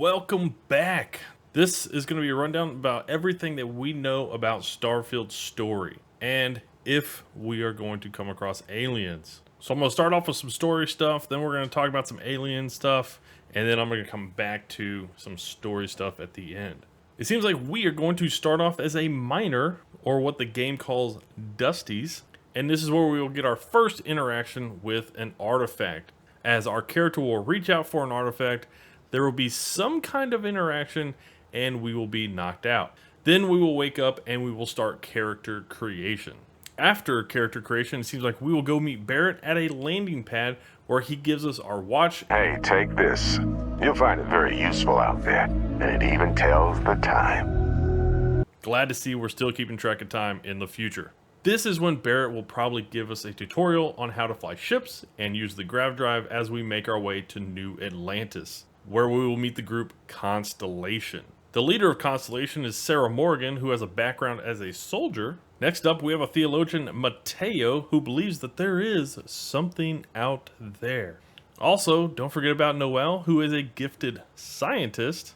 welcome back. This is going to be a rundown about everything that we know about Starfield Story and if we are going to come across aliens. So I'm going to start off with some story stuff, then we're going to talk about some alien stuff, and then I'm going to come back to some story stuff at the end. It seems like we are going to start off as a miner, or what the game calls Dusties, and this is where we will get our first interaction with an artifact. As our character will reach out for an artifact, there will be some kind of interaction and we will be knocked out. Then we will wake up and we will start character creation. After character creation, it seems like we will go meet Barrett at a landing pad where he gives us our watch. Hey, take this. You'll find it very useful out there, and it even tells the time. Glad to see we're still keeping track of time in the future. This is when Barrett will probably give us a tutorial on how to fly ships and use the grav drive as we make our way to New Atlantis, where we will meet the group Constellation. The leader of Constellation is Sarah Morgan, who has a background as a soldier. Next up, we have a theologian, Mateo, who believes that there is something out there. Also, don't forget about Noel, who is a gifted scientist.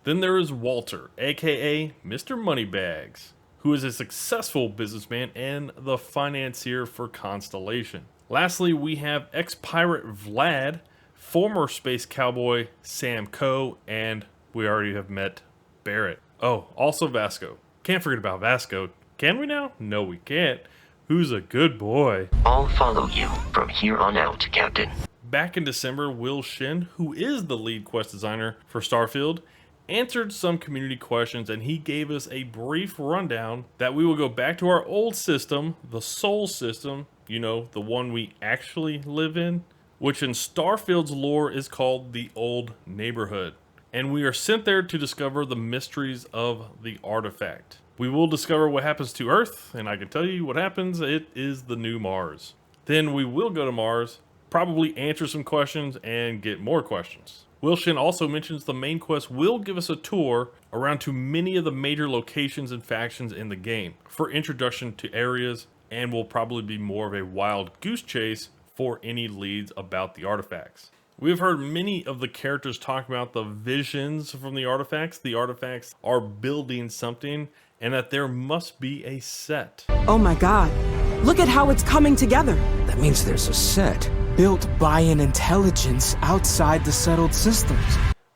Then there is Walter, aka Mr. Moneybags, who is a successful businessman and the financier for Constellation. Lastly, we have ex-pirate Vlad, former space cowboy Sam Coe, and we already have met Barrett. Oh, also Vasco. Can't forget about Vasco. Can we now? No, we can't. Who's a good boy? I'll follow you from here on out, Captain. Back in December, Will Shin, who is the lead quest designer for Starfield, answered some community questions and he gave us a brief rundown that we will go back to our old system, the Sol system, you know, the one we actually live in, which in Starfield's lore is called the Old Neighborhood. And we are sent there to discover the mysteries of the artifact. We will discover what happens to Earth, and I can tell you what happens, it is the new Mars. Then we will go to Mars, probably answer some questions and get more questions. Wilshin also mentions the main quest will give us a tour around to many of the major locations and factions in the game for introduction to areas, and will probably be more of a wild goose chase for any leads about the artifacts. We have heard many of the characters talk about the visions from the artifacts. The artifacts are building something and that there must be a set. Oh my god, look at how it's coming together. That means there's a set built by an intelligence outside the settled systems.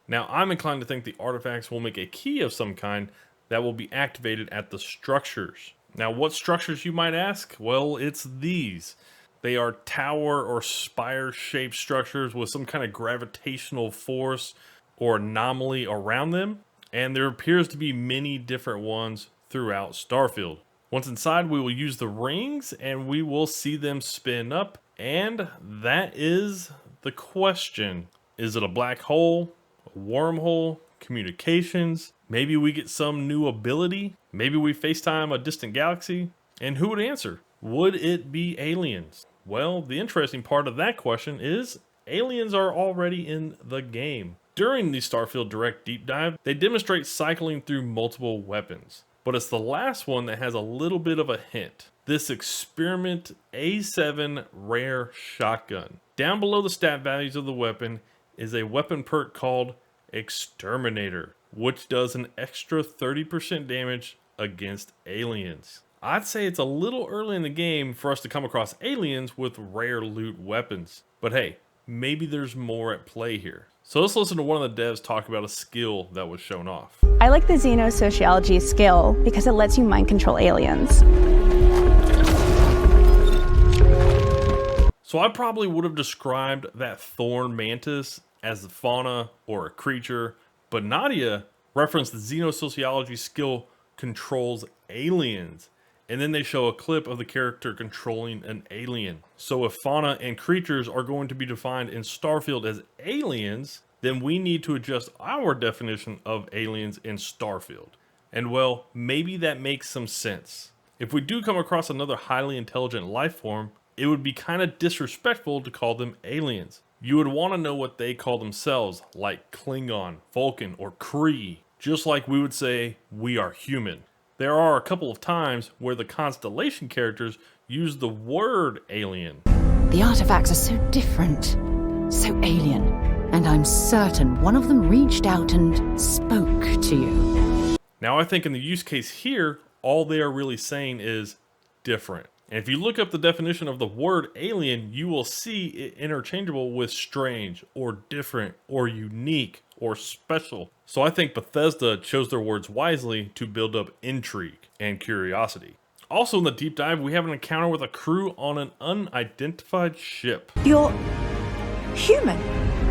Now, I'm inclined to think the artifacts will make a key of some kind that will be activated at the structures. Now, what structures, you might ask? Well, it's these. They are tower or spire shaped structures with some kind of gravitational force or anomaly around them. And there appears to be many different ones throughout Starfield. Once inside, we will use the rings and we will see them spin up. And that is the question. Is it a black hole, a wormhole, communications? Maybe we get some new ability. Maybe we FaceTime a distant galaxy. And who would answer? Would it be aliens? Well, the interesting part of that question is aliens are already in the game. During the Starfield Direct Deep Dive, they demonstrate cycling through multiple weapons. But it's the last one that has a little bit of a hint. This Experiment A7 rare shotgun. Down below the stat values of the weapon is a weapon perk called Exterminator, which does an extra 30% damage against aliens. I'd say it's a little early in the game for us to come across aliens with rare loot weapons. But hey, maybe there's more at play here. So let's listen to one of the devs talk about a skill that was shown off. I like the xenosociology skill because it lets you mind control aliens. So I probably would have described that thorn mantis as a fauna or a creature, but Nadia referenced the xenosociology skill controls aliens. And then they show a clip of the character controlling an alien. So if fauna and creatures are going to be defined in Starfield as aliens, then we need to adjust our definition of aliens in Starfield. And well, maybe that makes some sense. If we do come across another highly intelligent life form, it would be kind of disrespectful to call them aliens. You would want to know what they call themselves, like Klingon, Vulcan, or Kree, just like we would say, we are human. There are a couple of times where the Constellation characters use the word alien. The artifacts are so different, so alien, And I'm certain one of them reached out and spoke to you. Now, I think in the use case here, all they are really saying is different. And if you look up the definition of the word alien, you will see it interchangeable with strange or different or unique or special. So I think Bethesda chose their words wisely to build up intrigue and curiosity. Also in the deep dive, we have an encounter with a crew on an unidentified ship. You're human.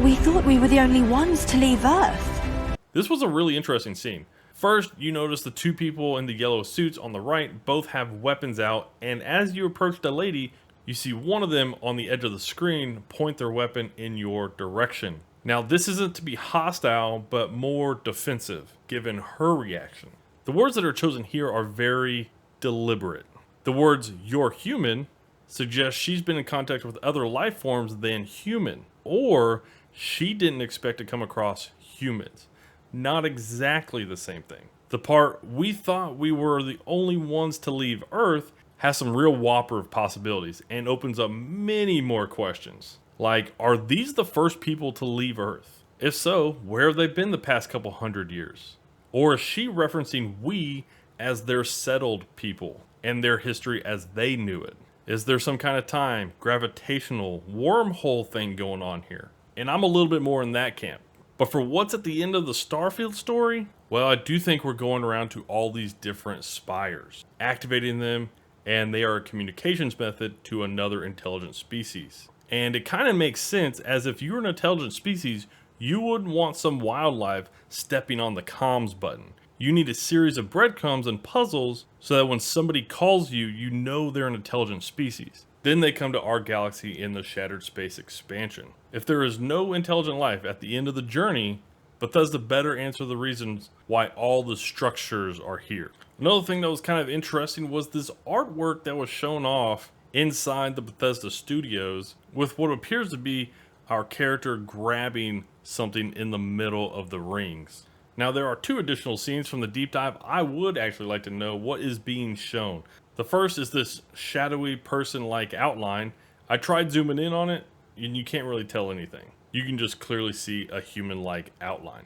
We thought we were the only ones to leave Earth. This was a really interesting scene. First, you notice the two people in the yellow suits on the right both have weapons out, and as you approach the lady, you see one of them on the edge of the screen point their weapon in your direction. Now, this isn't to be hostile, but more defensive, given her reaction. The words that are chosen here are very deliberate. The words, "you're human," suggest she's been in contact with other life forms than human, or she didn't expect to come across humans. Not exactly the same thing. The part, "we thought we were the only ones to leave Earth," has some real whopper of possibilities and opens up many more questions. Like, are these the first people to leave Earth? If so, where have they been the past couple hundred years? Or is she referencing we as their settled people and their history as they knew it? Is there some kind of time, gravitational, wormhole thing going on here? And I'm a little bit more in that camp. But for what's at the end of the Starfield story, well, I do think we're going around to all these different spires, activating them, and they are a communications method to another intelligent species. And it kind of makes sense, as if you're an intelligent species, you wouldn't want some wildlife stepping on the comms button. You need a series of breadcrumbs and puzzles so that when somebody calls you, you know they're an intelligent species. Then they come to our galaxy in the Shattered Space expansion. If there is no intelligent life at the end of the journey, Bethesda better answer the reasons why all the structures are here. Another thing that was kind of interesting was this artwork that was shown off inside the Bethesda studios with what appears to be our character grabbing something in the middle of the rings. Now, there are two additional scenes from the deep dive. I would actually like to know what is being shown. The first is this shadowy person-like outline. I tried zooming in on it, and you can't really tell anything. You can just clearly see a human-like outline.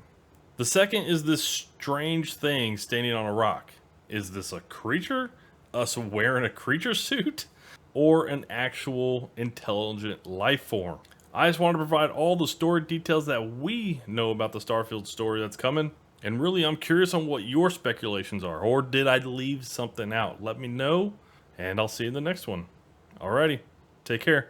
The second is this strange thing standing on a rock. Is this a creature? Us wearing a creature suit? Or an actual intelligent life form? I just want to provide all the story details that we know about the Starfield story that's coming. And really, I'm curious on what your speculations are. Or did I leave something out? Let me know, and I'll see you in the next one. Alrighty, take care.